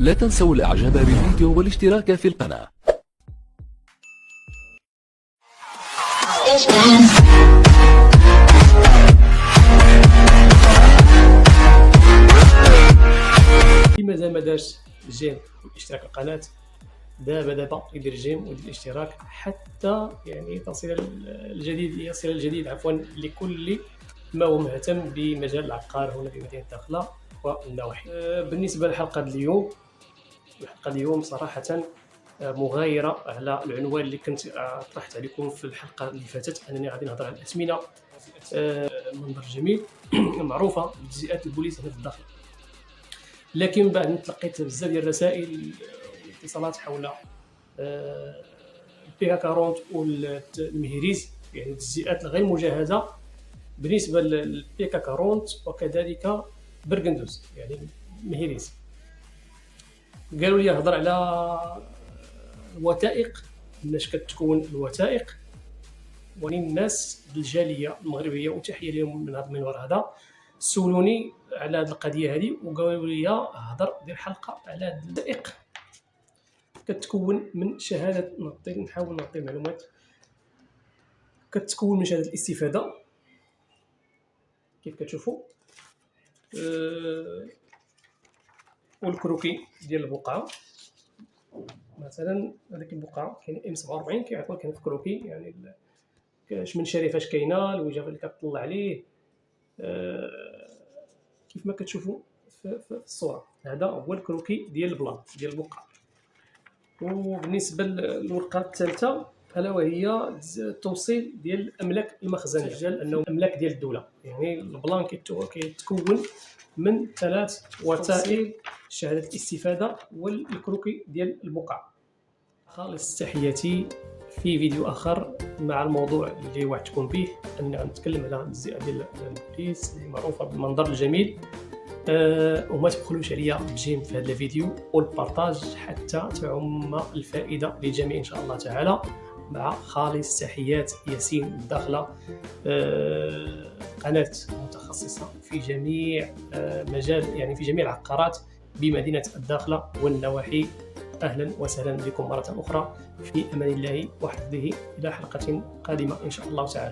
لا تنسوا الاعجاب بالفيديو والاشتراك في القناة. اللي مازال ما دارش الجيم والاشتراك في القناه، دابا يدير الجيم ويدير الاشتراك حتى يعني يصل الجديد لكل ما هو مهتم بمجال العقار هنا في مدينه الداخله والنواحي. بالنسبه للحلقه اليوم صراحه مغايره على العنوان اللي كنت طرحت عليكم في الحلقه اللي فاتت، انني غادي نهضر على الاثمنه. منظر جميل معروفه بتجزئات البوليس هنا في الداخل، لكن بعد ما تلقيت بزاف ديال الرسائل والاتصالات حول البيكا 40 والمهريز، يعني التجزئات الغير مجهزه بالنسبه للبيكا 40 وكذلك برغندوس يعني مهريز. قالوا لي هضر على الوثائق، مناش كتكون الوثائق، ولكن الناس الجاليه المغربيه وتحيه لهم من هذا المنبر هذا سولوني على هذه القضيه هذه وقالوا لي هضر دير حلقه على هذه الوثائق. كتكون من شهاده نحاول نعطي معلومات. كتكون من شهاده الاستفاده كيف كتشوفوا، والكروكي ديال البقعه. مثلا هذيك البقعه كاين ام 47 كيعطيو كاين في كروكي، يعني من شاري فاش كاينه الوجهه اللي كتطلع عليه كيف ما كتشوفوا في الصوره. هذا هو الكروكي ديال البلان ديال البقعه. وبالنسبه للورقه الثالثه الا وهي التوصيل ديال الاملاك المخزنيه، سجل انه املاك ديال الدوله، يعني البلان كيتكون من 3 وثائق: شهاده الاستفاده والكروكي ديال البقعه. خالص تحياتي في فيديو اخر مع الموضوع اللي وعدتكم به، اننا غنتكلم على التجزئه ديال البوليس اللي معروفه بالمنظر الجميل. وما تبخلوش عليا بالجيم في هذا الفيديو والبارطاج حتى تعم الفائده للجميع ان شاء الله تعالى. مع خالص تحيات ياسين الداخله، قناه متخصصه في جميع مجال، يعني في جميع العقارات بمدينه الداخله والنواحي. اهلا وسهلا بكم مره اخرى، في امان الله وحفظه، الى حلقه قادمه ان شاء الله تعالى.